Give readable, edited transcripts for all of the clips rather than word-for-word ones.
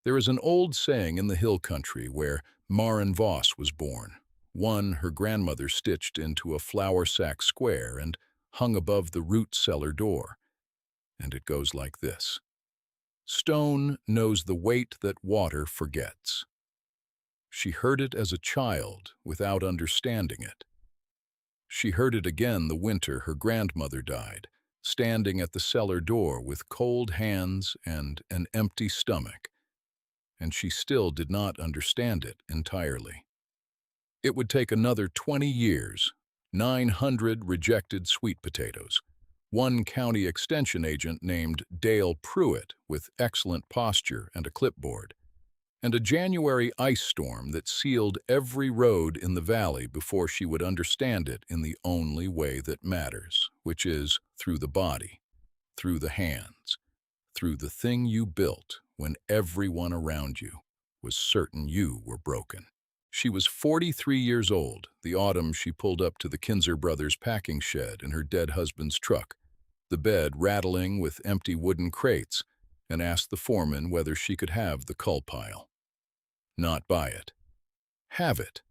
There is an old saying in the hill country where Maren Voss was born, one her grandmother stitched into a flour sack square and hung above the root cellar door. And it goes like this. Stone knows the weight that water forgets. She heard it as a child without understanding it. She heard it again the winter her grandmother died, standing at the cellar door with cold hands and an empty stomach, and she still did not understand it entirely. It would take another 20 years, 900 rejected sweet potatoes, one county extension agent named Dale Pruitt with excellent posture and a clipboard, and a January ice storm that sealed every road in the valley before she would understand it in the only way that matters, which is through the body, through the hands, through the thing you built when everyone around you was certain you were broken. She was 43 years old, the autumn she pulled up to the Kinzer brothers' packing shed in her dead husband's truck, the bed rattling with empty wooden crates, and asked the foreman whether she could have the Cull pile. Not buy it. Have it.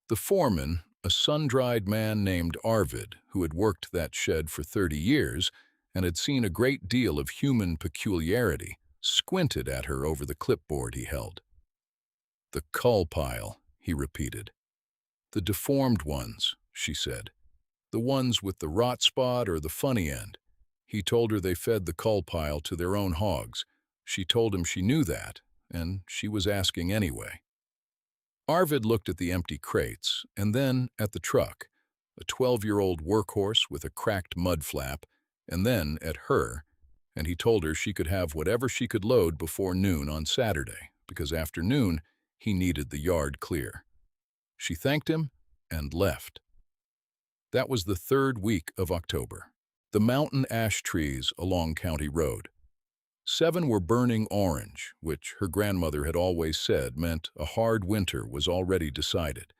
The foreman, a sun-dried man named Arvid, who had worked that shed for 30 years and had seen a great deal of human peculiarity, squinted at her over the clipboard he held. The Cull pile, he repeated. The deformed ones, she said. The ones with the rot spot or the funny end. He told her they fed the Cull pile to their own hogs. She told him she knew that, and she was asking anyway. Arvid looked at the empty crates, and then at the truck, a 12-year-old workhorse with a cracked mud flap, and then at her, and he told her she could have whatever she could load before noon on Saturday, because after noon, he needed the yard clear. She thanked him and left. That was the third week of October. The mountain ash trees along County Road. 7 were burning orange, which her grandmother had always said meant a hard winter was already decided.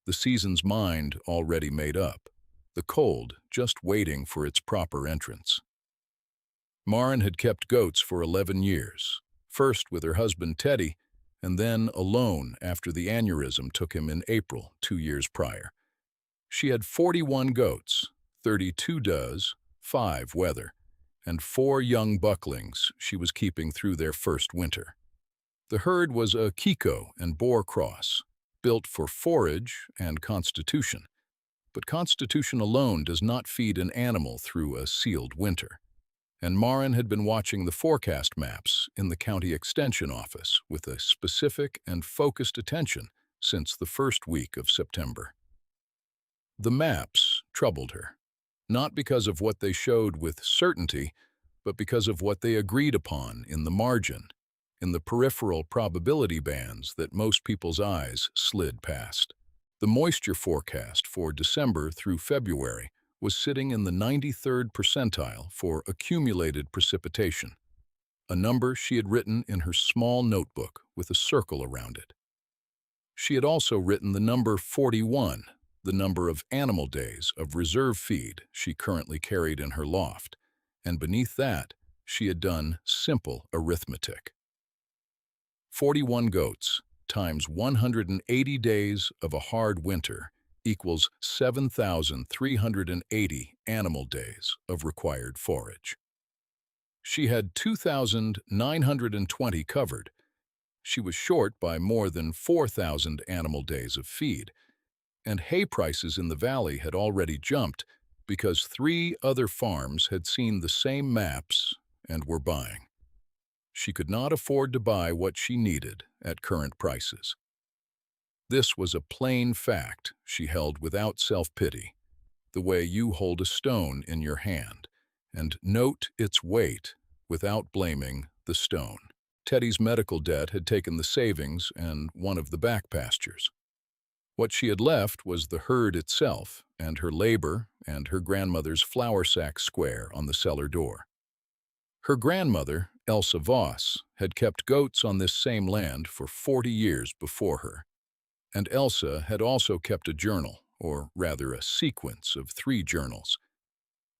The season's mind already made up. The cold just waiting for its proper entrance. Maren had kept goats for 11 years, first with her husband Teddy, and then alone after the aneurysm took him in April 2 years prior. She had 41 goats, 32 does, 5 wether, and 4 young bucklings she was keeping through their first winter. The herd was a Kiko and Boer cross, built for forage and constitution. But constitution alone does not feed an animal through a sealed winter. And Maren had been watching the forecast maps in the county extension office with a specific and focused attention since the first week of September. The maps troubled her, not because of what they showed with certainty, but because of what they agreed upon in the margin, in the peripheral probability bands that most people's eyes slid past. The moisture forecast for December through February was sitting in the 93rd percentile for accumulated precipitation, a number she had written in her small notebook with a circle around it. She had also written the number 41, the number of animal days of reserve feed she currently carried in her loft, and beneath that, she had done simple arithmetic. 41 goats times 180 days of a hard winter equals 7,380 animal days of required forage. She had 2,920 covered. She was short by more than 4,000 animal days of feed, and hay prices in the valley had already jumped because 3 other farms had seen the same maps and were buying. She could not afford to buy what she needed at current prices. This was a plain fact she held without self-pity, the way you hold a stone in your hand, and note its weight without blaming the stone. Teddy's medical debt had taken the savings and one of the back pastures. What she had left was the herd itself and her labor and her grandmother's flour sack square on the cellar door. Her grandmother, Elsa Voss, had kept goats on this same land for 40 years before her. And Elsa had also kept a journal, or rather a sequence of 3 journals.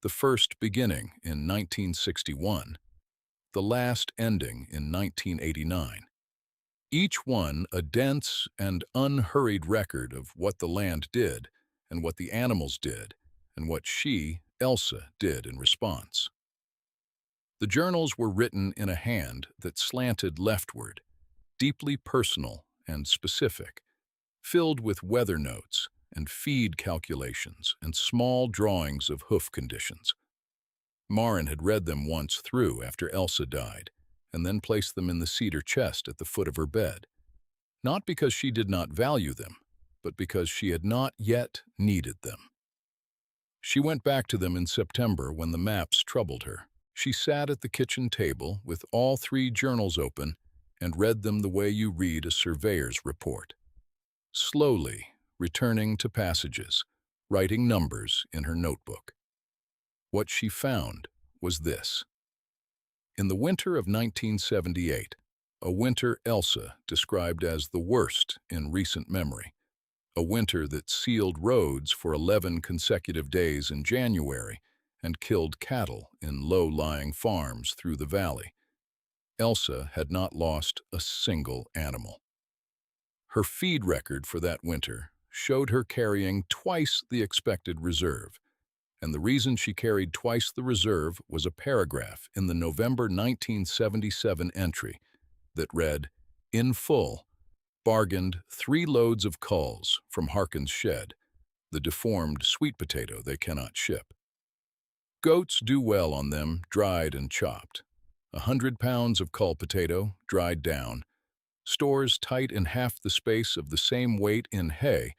The first beginning in 1961, the last ending in 1989. Each one a dense and unhurried record of what the land did, and what the animals did, and what she, Elsa, did in response. The journals were written in a hand that slanted leftward, deeply personal and specific, filled with weather notes and feed calculations and small drawings of hoof conditions. Marin had read them once through after Elsa died, and then placed them in the cedar chest at the foot of her bed, not because she did not value them, but because she had not yet needed them. She went back to them in September when the maps troubled her. She sat at the kitchen table with all three journals open and read them the way you read a surveyor's report. Slowly, returning to passages, writing numbers in her notebook. What she found was this. In the winter of 1978, a winter Elsa described as the worst in recent memory, a winter that sealed roads for 11 consecutive days in January and killed cattle in low-lying farms through the valley. Elsa had not lost a single animal. Her feed record for that winter showed her carrying twice the expected reserve, and the reason she carried twice the reserve was a paragraph in the November 1977 entry that read, "In full, bargained 3 loads of culls from Harkin's shed, the deformed sweet potato they cannot ship. Goats do well on them, dried and chopped. 100 pounds of cull potato, dried down, stores tight in half the space of the same weight in hay,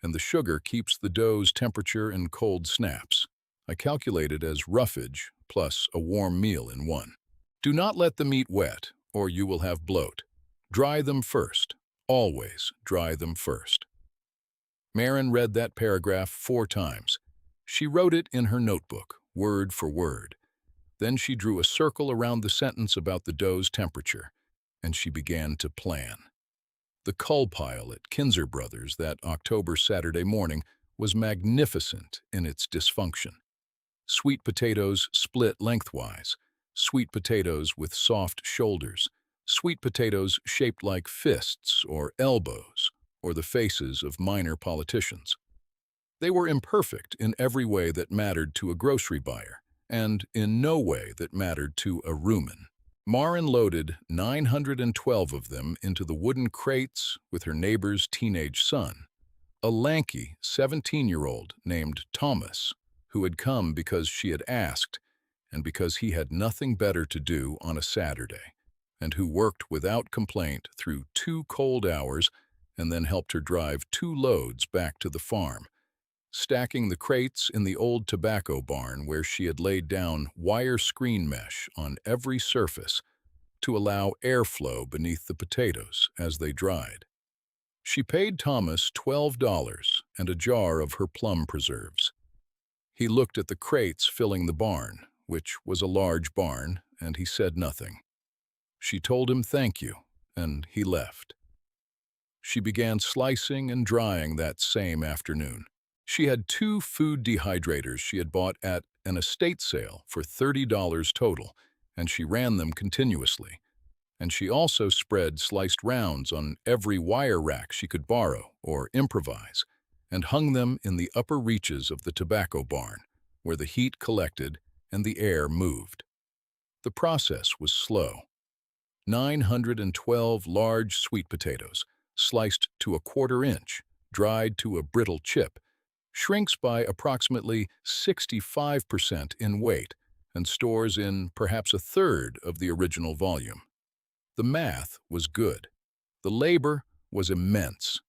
and the sugar keeps the dough's temperature in cold snaps. I calculated as roughage plus a warm meal in one. Do not let the meat wet, or you will have bloat. Dry them first. Always dry them first." Marin read that paragraph 4 times. She wrote it in her notebook, word for word. Then she drew a circle around the sentence about the dough's temperature, and she began to plan. The cull pile at Kinzer Brothers that October Saturday morning was magnificent in its dysfunction. Sweet potatoes split lengthwise, sweet potatoes with soft shoulders, sweet potatoes shaped like fists or elbows, or the faces of minor politicians. They were imperfect in every way that mattered to a grocery buyer, and in no way that mattered to a rumen. Marin loaded 912 of them into the wooden crates with her neighbor's teenage son, a lanky 17-year-old named Thomas, who had come because she had asked and because he had nothing better to do on a Saturday, and who worked without complaint through 2 cold hours and then helped her drive 2 loads back to the farm, stacking the crates in the old tobacco barn where she had laid down wire screen mesh on every surface to allow airflow beneath the potatoes as they dried. She paid Thomas $12 and a jar of her plum preserves. He looked at the crates filling the barn, which was a large barn, and he said nothing. She told him thank you, and he left. She began slicing and drying that same afternoon. She had 2 food dehydrators she had bought at an estate sale for $30 total, and she ran them continuously. And she also spread sliced rounds on every wire rack she could borrow or improvise, and hung them in the upper reaches of the tobacco barn, where the heat collected and the air moved. The process was slow. 912 large sweet potatoes, sliced to a 1/4 inch, dried to a brittle chip, shrinks by approximately 65% in weight and stores in perhaps 1/3 of the original volume. The math was good. The labor was immense.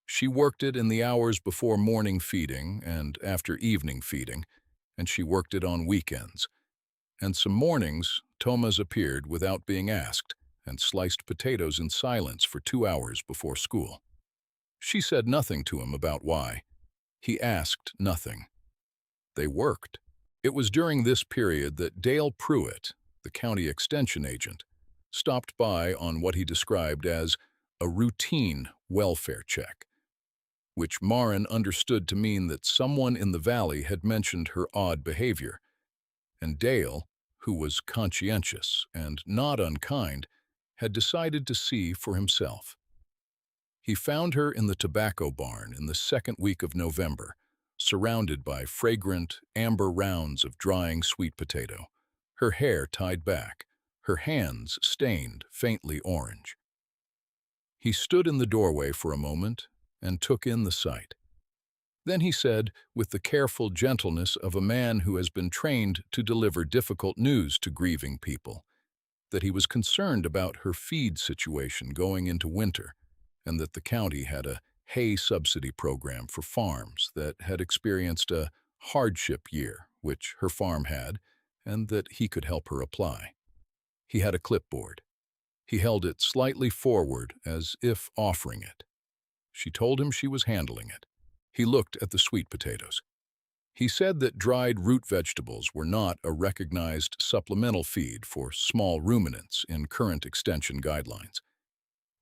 She worked it in the hours before morning feeding and after evening feeding, and she worked it on weekends. And some mornings, Thomas appeared without being asked and sliced potatoes in silence for 2 hours before school. She said nothing to him about why. He asked nothing. They worked. It was during this period that Dale Pruitt, the county extension agent, stopped by on what he described as a routine welfare check, which Marin understood to mean that someone in the valley had mentioned her odd behavior, and Dale, who was conscientious and not unkind, had decided to see for himself. He found her in the tobacco barn in the second week of November, surrounded by fragrant, amber rounds of drying sweet potato, her hair tied back, her hands stained faintly orange. He stood in the doorway for a moment and took in the sight. Then he said, with the careful gentleness of a man who has been trained to deliver difficult news to grieving people, that he was concerned about her feed situation going into winter, and that the county had a hay subsidy program for farms that had experienced a hardship year, which her farm had, and that he could help her apply. He had a clipboard. He held it slightly forward as if offering it. She told him she was handling it. He looked at the sweet potatoes. He said that dried root vegetables were not a recognized supplemental feed for small ruminants in current extension guidelines,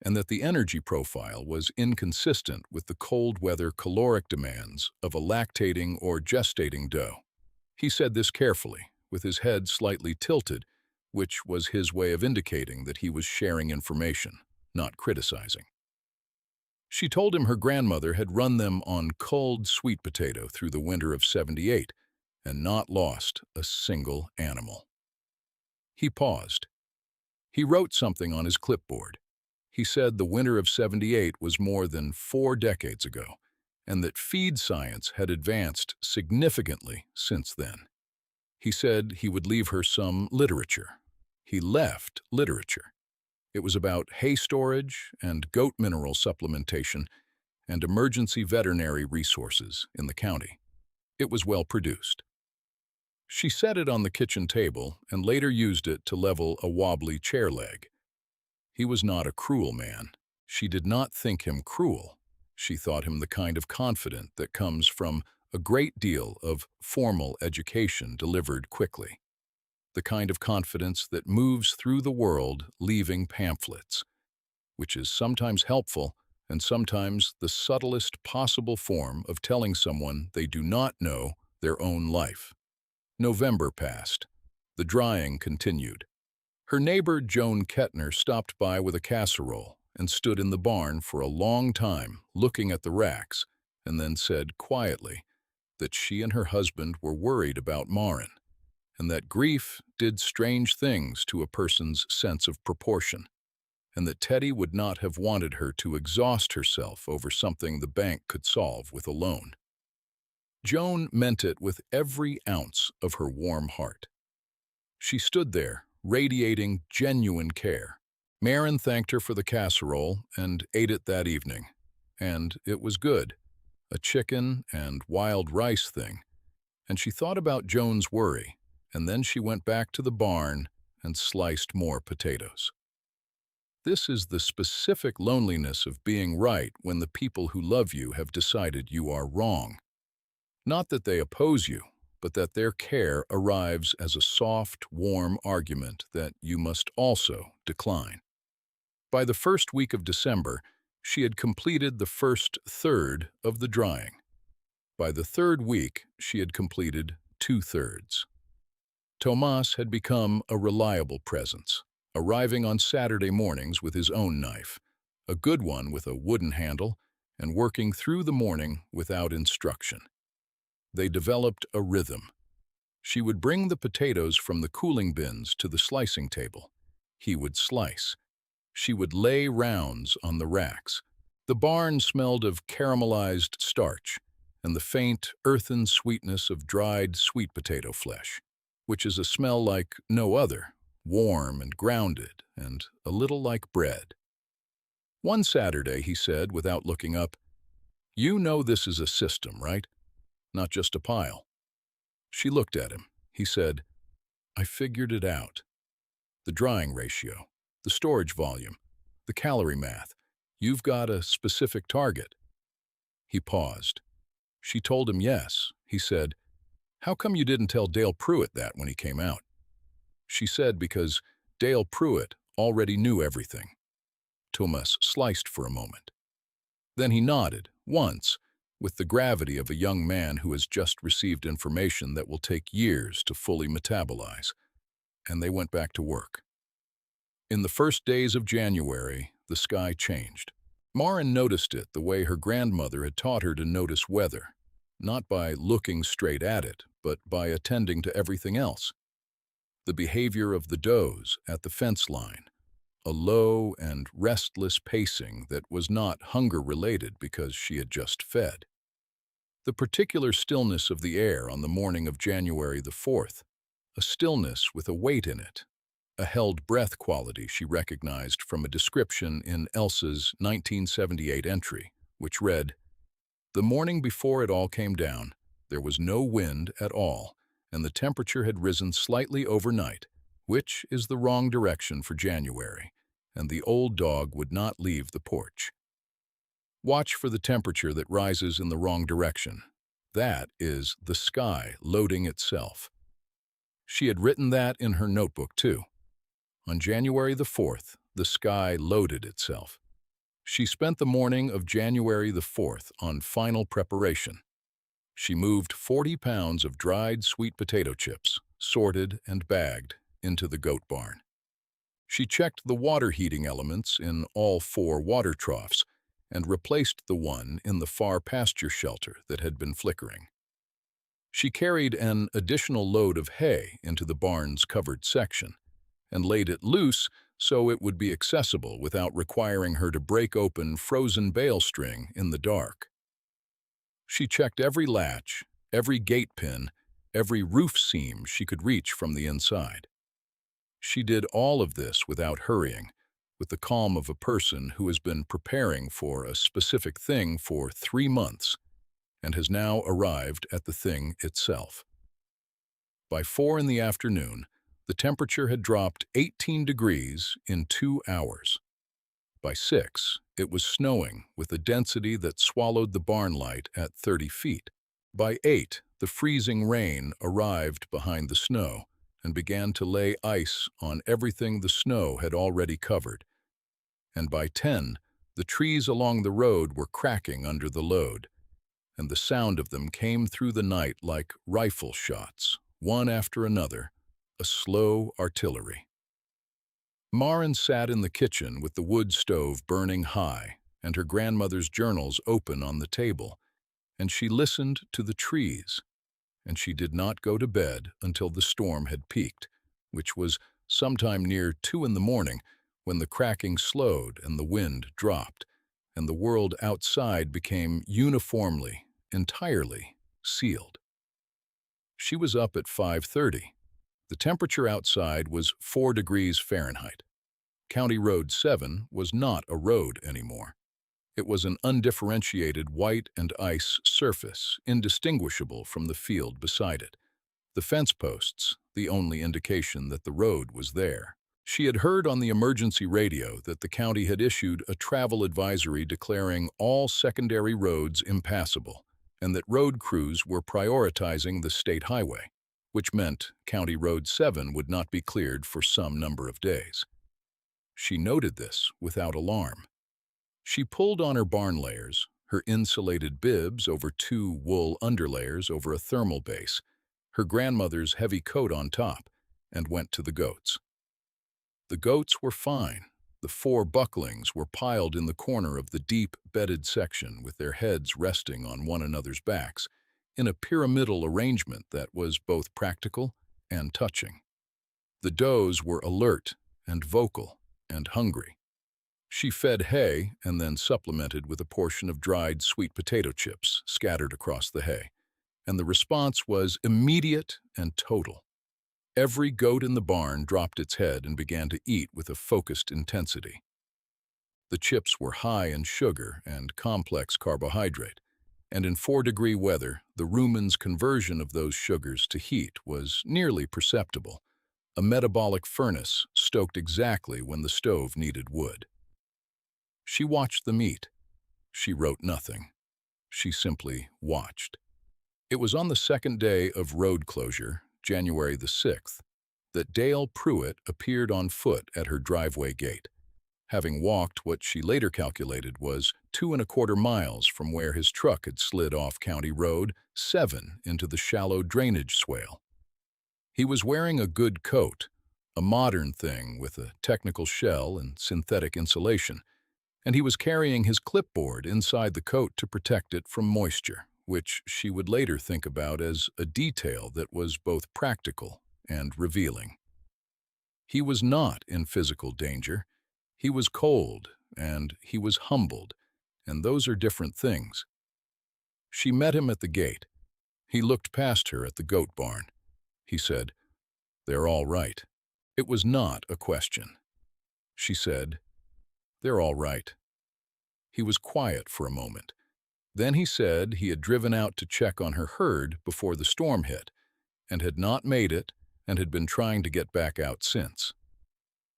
and that the energy profile was inconsistent with the cold weather caloric demands of a lactating or gestating doe. He said this carefully, with his head slightly tilted, which was his way of indicating that he was sharing information, not criticizing. She told him her grandmother had run them on culled sweet potato through the winter of '78 and not lost a single animal. He paused. He wrote something on his clipboard. He said the winter of '78 was more than 4 decades ago, and that feed science had advanced significantly since then. He said he would leave her some literature. He left literature. It was about hay storage and goat mineral supplementation and emergency veterinary resources in the county. It was well produced. She set it on the kitchen table and later used it to level a wobbly chair leg. He was not a cruel man. She did not think him cruel. She thought him the kind of confidant that comes from a great deal of formal education delivered quickly. The kind of confidence that moves through the world leaving pamphlets, which is sometimes helpful and sometimes the subtlest possible form of telling someone they do not know their own life. November passed. The drying continued. Her neighbor Joan Kettner stopped by with a casserole and stood in the barn for a long time looking at the racks and then said quietly that she and her husband were worried about Marin, and that grief did strange things to a person's sense of proportion, and that Teddy would not have wanted her to exhaust herself over something the bank could solve with a loan. Joan meant it with every ounce of her warm heart. She stood there, radiating genuine care. Marin thanked her for the casserole and ate it that evening, and it was good, a chicken and wild rice thing, and she thought about Joan's worry, and then she went back to the barn and sliced more potatoes. This is the specific loneliness of being right when the people who love you have decided you are wrong. Not that they oppose you, but that their care arrives as a soft, warm argument that you must also decline. By the first week of December, she had completed the first third of the drying. By the third week, she had completed 2/3. Tomas had become a reliable presence, arriving on Saturday mornings with his own knife, a good one with a wooden handle, and working through the morning without instruction. They developed a rhythm. She would bring the potatoes from the cooling bins to the slicing table. He would slice. She would lay rounds on the racks. The barn smelled of caramelized starch and the faint, earthen sweetness of dried sweet potato flesh, which is a smell like no other, warm and grounded and a little like bread. One Saturday, he said, without looking up, "You know this is a system, right? Not just a pile." She looked at him. He said, "I figured it out. The drying ratio, the storage volume, the calorie math. You've got a specific target." He paused. She told him yes. He said, "How come you didn't tell Dale Pruitt that when he came out?" She said because Dale Pruitt already knew everything. Tomas sliced for a moment. Then he nodded, once, with the gravity of a young man who has just received information that will take years to fully metabolize. and they went back to work. In the first days of January, the sky changed. Marin noticed it the way her grandmother had taught her to notice weather, not by looking straight at it, but by attending to everything else. The behavior of the does at the fence line, a low and restless pacing that was not hunger-related because she had just fed. The particular stillness of the air on the morning of January the 4th, a stillness with a weight in it, a held breath quality she recognized from a description in Elsa's 1978 entry, which read, "The morning before it all came down, there was no wind at all, and the temperature had risen slightly overnight, which is the wrong direction for January, and the old dog would not leave the porch. Watch for the temperature that rises in the wrong direction. That is the sky loading itself." She had written that in her notebook, too. On January the 4th, the sky loaded itself. She spent the morning of January the 4th on final preparation. She moved 40 pounds of dried sweet potato chips, sorted and bagged, into the goat barn. She checked the water heating elements in all 4 water troughs and replaced the one in the far pasture shelter that had been flickering. She carried an additional load of hay into the barn's covered section and laid it loose so it would be accessible without requiring her to break open frozen bale string in the dark. She checked every latch, every gate pin, every roof seam she could reach from the inside. She did all of this without hurrying, with the calm of a person who has been preparing for a specific thing for 3 months and has now arrived at the thing itself. By 4 in the afternoon, the temperature had dropped 18 degrees in 2 hours. By 6, it was snowing with a density that swallowed the barn light at 30 feet. By 8, the freezing rain arrived behind the snow and began to lay ice on everything the snow had already covered. And by 10, the trees along the road were cracking under the load, and the sound of them came through the night like rifle shots, one after another, a slow artillery. Marin sat in the kitchen with the wood stove burning high and her grandmother's journals open on the table, and she listened to the trees, and she did not go to bed until the storm had peaked, which was sometime near 2 in the morning when the cracking slowed and the wind dropped, and the world outside became uniformly, entirely sealed. She was up at 5:30. The temperature outside was 4 degrees Fahrenheit. County Road 7 was not a road anymore. It was an undifferentiated white and ice surface, indistinguishable from the field beside it. The fence posts, the only indication that the road was there. She had heard on the emergency radio that the county had issued a travel advisory declaring all secondary roads impassable, and that road crews were prioritizing the state highway, which meant County Road 7 would not be cleared for some number of days. She noted this without alarm. She pulled on her barn layers, her insulated bibs over 2 wool underlayers over a thermal base, her grandmother's heavy coat on top, and went to the goats. The goats were fine. The 4 bucklings were piled in the corner of the deep, bedded section with their heads resting on one another's backs, in a pyramidal arrangement that was both practical and touching. The does were alert and vocal and hungry. She fed hay and then supplemented with a portion of dried sweet potato chips scattered across the hay, and the response was immediate and total. Every goat in the barn dropped its head and began to eat with a focused intensity. The chips were high in sugar and complex carbohydrate, and in 4-degree weather, the rumen's conversion of those sugars to heat was nearly perceptible, a metabolic furnace stoked exactly when the stove needed wood. She watched them eat. She wrote nothing. She simply watched. It was on the second day of road closure, January the 6th, that Dale Pruitt appeared on foot at her driveway gate, having walked what she later calculated was 2¼ miles from where his truck had slid off County Road 7 into the shallow drainage swale. He was wearing a good coat, a modern thing with a technical shell and synthetic insulation, and he was carrying his clipboard inside the coat to protect it from moisture, which she would later think about as a detail that was both practical and revealing. He was not in physical danger. He was cold, and he was humbled, and those are different things. She met him at the gate. He looked past her at the goat barn. He said, "They're all right." It was not a question. She said, "They're all right." He was quiet for a moment. Then he said he had driven out to check on her herd before the storm hit, and had not made it, and had been trying to get back out since.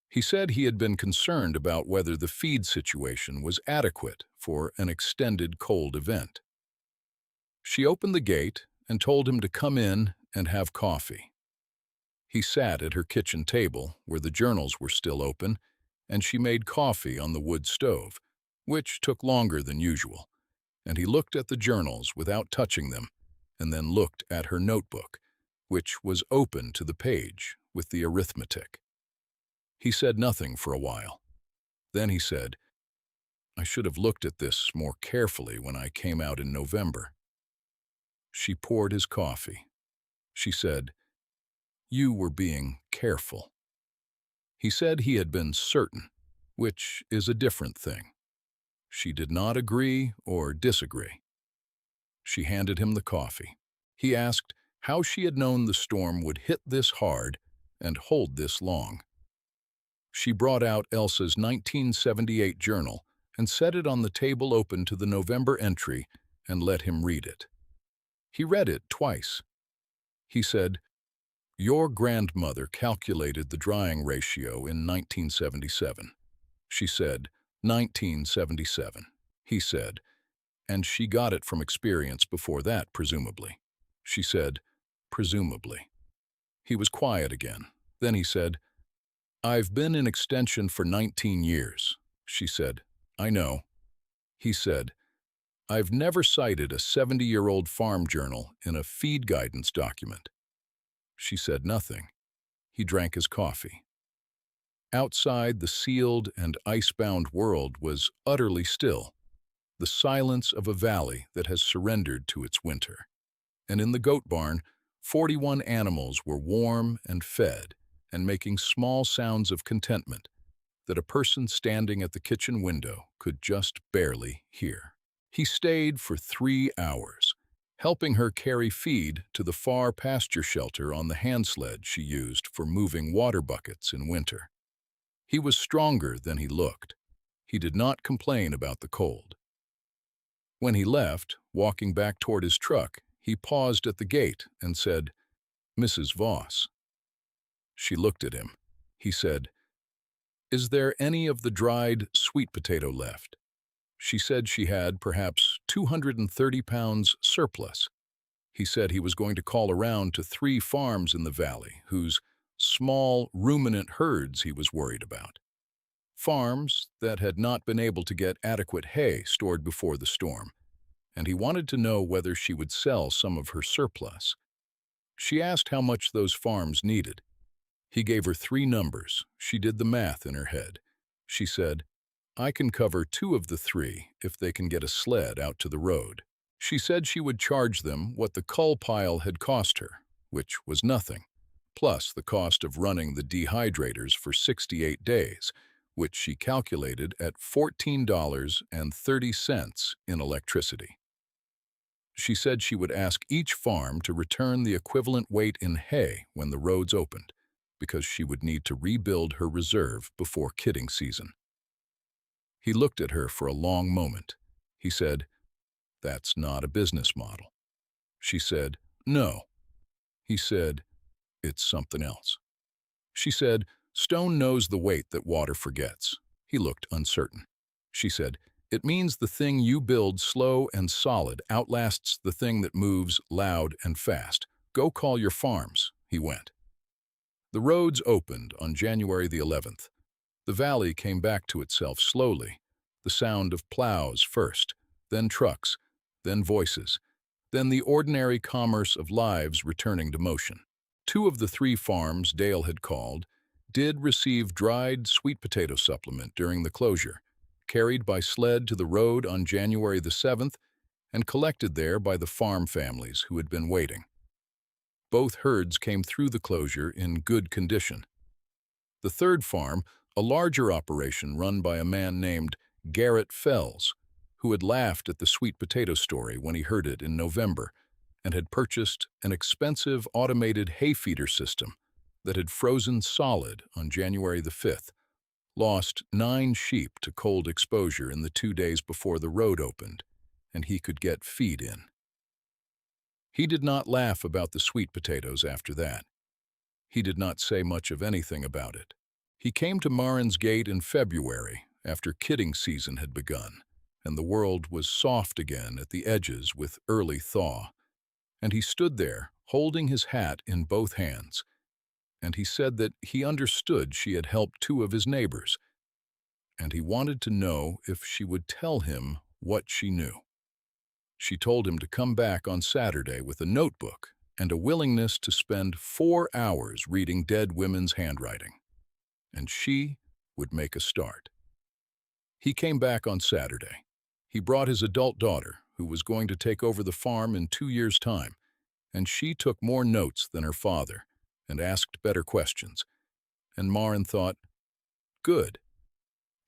He said he had been concerned about whether the feed situation was adequate for an extended cold event. She opened the gate and told him to come in and have coffee. He sat at her kitchen table, where the journals were still open, and she made coffee on the wood stove, which took longer than usual, and he looked at the journals without touching them, and then looked at her notebook, which was open to the page with the arithmetic. He said nothing for a while. Then he said, "I should have looked at this more carefully when I came out in November." She poured his coffee. She said, "You were being careful." He said he had been certain, which is a different thing. She did not agree or disagree. She handed him the coffee. He asked how she had known the storm would hit this hard and hold this long. She brought out Elsa's 1978 journal and set it on the table open to the November entry and let him read it. He read it twice. He said, "Your grandmother calculated the drying ratio in 1977. She said, 1977. He said, "And she got it from experience before that, presumably." She said, "Presumably." He was quiet again. Then he said, "I've been in extension for 19 years. She said, "I know." He said, "I've never cited a 70-year-old farm journal in a feed guidance document." She said nothing. He drank his coffee. Outside, the sealed and ice-bound world was utterly still, the silence of a valley that has surrendered to its winter. And in the goat barn, 41 animals were warm and fed and making small sounds of contentment that a person standing at the kitchen window could just barely hear. He stayed for 3 hours, helping her carry feed to the far pasture shelter on the hand sled she used for moving water buckets in winter. He was stronger than he looked. He did not complain about the cold. When he left, walking back toward his truck, he paused at the gate and said, "Mrs. Voss." She looked at him. He said, "Is there any of the dried sweet potato left?" She said she had perhaps 230 pounds surplus. He said he was going to call around to 3 farms in the valley whose small ruminant herds he was worried about. Farms that had not been able to get adequate hay stored before the storm, and he wanted to know whether she would sell some of her surplus. She asked how much those farms needed. He gave her 3 numbers. She did the math in her head. She said, "I can cover 2 of the 3 if they can get a sled out to the road." She said she would charge them what the Cull pile had cost her, which was nothing, plus the cost of running the dehydrators for 68 days, which she calculated at $14.30 in electricity. She said she would ask each farm to return the equivalent weight in hay when the roads opened, because she would need to rebuild her reserve before kidding season. He looked at her for a long moment. He said, "That's not a business model." She said, "No." He said, "It's something else." She said, "Stone knows the weight that water forgets." He looked uncertain. She said, "It means the thing you build slow and solid outlasts the thing that moves loud and fast. Go call your farms." He went. The roads opened on January the 11th. The valley came back to itself slowly, the sound of plows first, then trucks, then voices, then the ordinary commerce of lives returning to motion. 2 of the 3 farms Dale had called, did receive dried sweet potato supplement during the closure, carried by sled to the road on January the 7th and collected there by the farm families who had been waiting. Both herds came through the closure in good condition. The third farm, a larger operation run by a man named Garrett Fells, who had laughed at the sweet potato story when he heard it in November and had purchased an expensive automated hay feeder system that had frozen solid on January the 5th, lost 9 sheep to cold exposure in the 2 days before the road opened, and he could get feed in. He did not laugh about the sweet potatoes after that. He did not say much of anything about it. He came to Marin's gate in February, after kidding season had begun, and the world was soft again at the edges with early thaw. And he stood there, holding his hat in both hands, and he said that he understood she had helped 2 of his neighbors, and he wanted to know if she would tell him what she knew. She told him to come back on Saturday with a notebook and a willingness to spend 4 hours reading dead women's handwriting, and she would make a start. He came back on Saturday. He brought his adult daughter, who was going to take over the farm in 2 years' time, and she took more notes than her father and asked better questions. And Marin thought, good,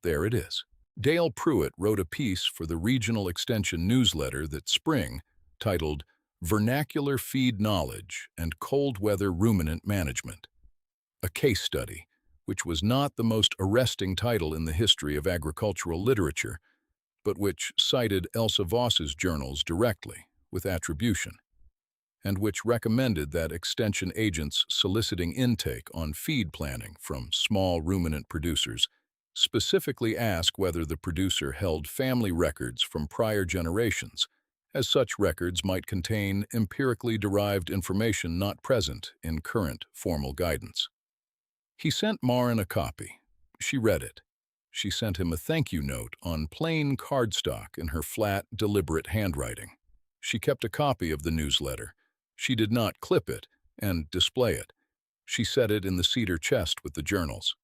there it is. Dale Pruitt wrote a piece for the Regional Extension newsletter that spring, titled Vernacular Feed Knowledge and Cold Weather Ruminant Management, a case study, which was not the most arresting title in the history of agricultural literature, but which cited Elsa Voss's journals directly, with attribution, and which recommended that extension agents soliciting intake on feed planning from small ruminant producers specifically ask whether the producer held family records from prior generations, as such records might contain empirically derived information not present in current formal guidance. He sent Marin a copy. She read it. She sent him a thank you note on plain cardstock in her flat, deliberate handwriting. She kept a copy of the newsletter. She did not clip it and display it. She set it in the cedar chest with the journals.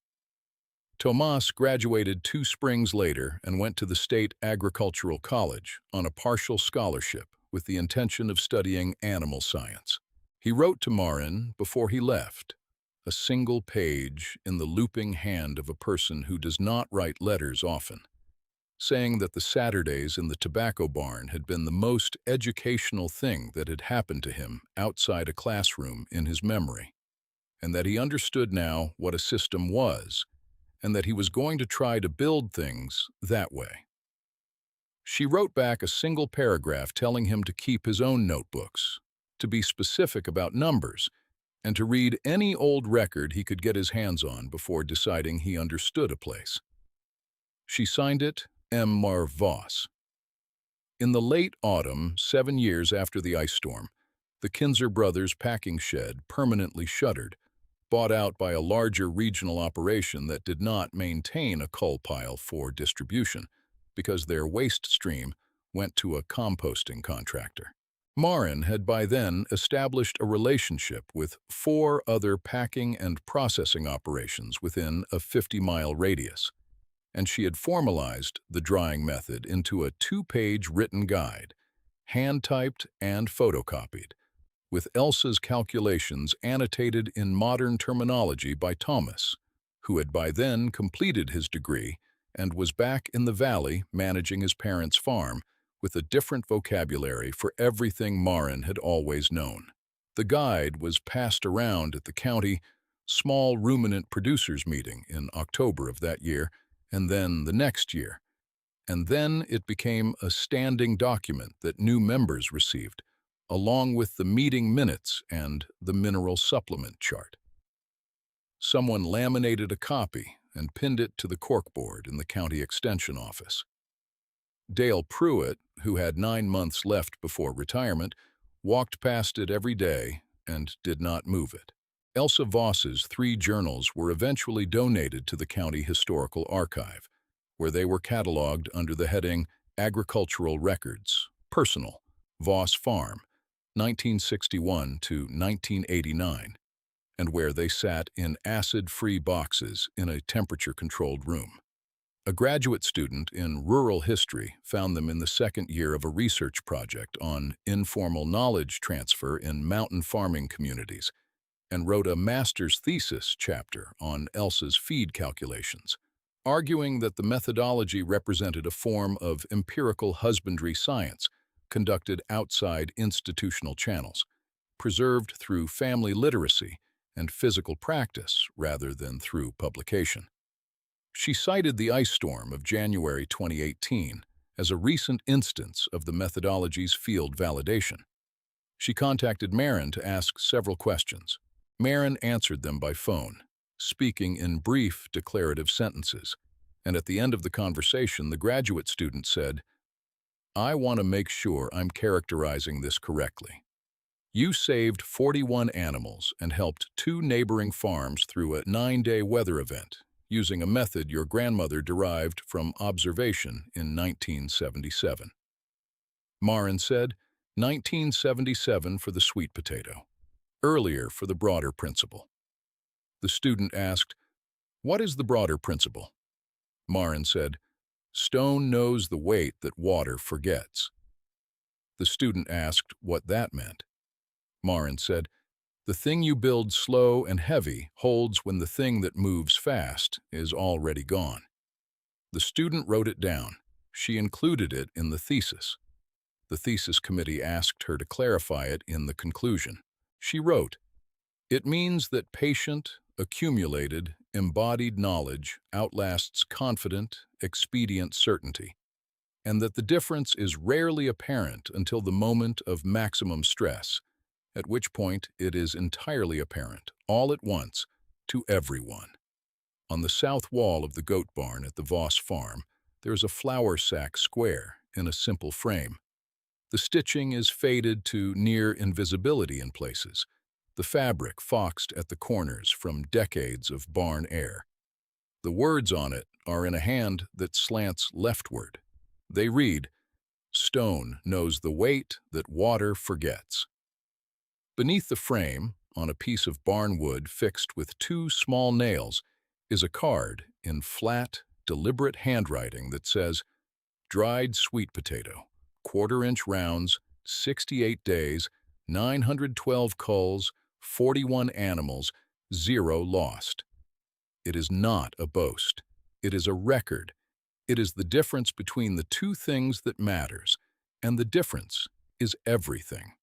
Tomas graduated 2 springs later and went to the State Agricultural College on a partial scholarship with the intention of studying animal science. He wrote to Marin before he left, a single page in the looping hand of a person who does not write letters often, saying that the Saturdays in the tobacco barn had been the most educational thing that had happened to him outside a classroom in his memory, and that he understood now what a system was, and that he was going to try to build things that way. She wrote back a single paragraph telling him to keep his own notebooks, to be specific about numbers, and to read any old record he could get his hands on before deciding he understood a place. She signed it M. Mar Voss. In the late autumn, 7 years after the ice storm, the Kinzer brothers' packing shed permanently shuttered, bought out by a larger regional operation that did not maintain a coal pile for distribution because their waste stream went to a composting contractor. Marin had by then established a relationship with 4 other packing and processing operations within a 50-mile radius, and she had formalized the drying method into a 2-page written guide, hand-typed and photocopied, with Elsa's calculations annotated in modern terminology by Thomas, who had by then completed his degree and was back in the valley managing his parents' farm with a different vocabulary for everything Marin had always known. The guide was passed around at the county small ruminant producers meeting in October of that year, and then the next year. And then it became a standing document that new members received, along with the meeting minutes and the mineral supplement chart. Someone laminated a copy and pinned it to the corkboard in the county extension office. Dale Pruitt, who had 9 months left before retirement, walked past it every day and did not move it. Elsa Voss's 3 journals were eventually donated to the County Historical Archive, where they were cataloged under the heading Agricultural Records, Personal, Voss Farm, 1961 to 1989, and where they sat in acid-free boxes in a temperature-controlled room. A graduate student in rural history found them in the second year of a research project on informal knowledge transfer in mountain farming communities and wrote a master's thesis chapter on Elsa's feed calculations, arguing that the methodology represented a form of empirical husbandry science conducted outside institutional channels, preserved through family literacy and physical practice rather than through publication. She cited the ice storm of January 2018 as a recent instance of the methodology's field validation. She contacted Marin to ask several questions. Marin answered them by phone, speaking in brief, declarative sentences. And at the end of the conversation, the graduate student said, "I want to make sure I'm characterizing this correctly. You saved 41 animals and helped 2 neighboring farms through a 9-day weather event, using a method your grandmother derived from observation in 1977. Marin said, 1977 for the sweet potato, earlier for the broader principle. The student asked, "What is the broader principle?" Marin said, "Stone knows the weight that water forgets." The student asked what that meant. Marin said, "The thing you build slow and heavy holds when the thing that moves fast is already gone." The student wrote it down. She included it in the thesis. The thesis committee asked her to clarify it in the conclusion. She wrote, "It means that patient, accumulated, embodied knowledge outlasts confident, expedient certainty, and that the difference is rarely apparent until the moment of maximum stress, at which point it is entirely apparent, all at once, to everyone." On the south wall of the goat barn at the Voss farm, there is a flour sack square in a simple frame. The stitching is faded to near invisibility in places, the fabric foxed at the corners from decades of barn air. The words on it are in a hand that slants leftward. They read, "Stone knows the weight that water forgets." Beneath the frame, on a piece of barn wood fixed with 2 small nails, is a card in flat, deliberate handwriting that says, "Dried sweet potato, 1/4-inch rounds, 68 days, 912 culls, 41 animals, 0 lost." It is not a boast. It is a record. It is the difference between the 2 things that matters, and the difference is everything.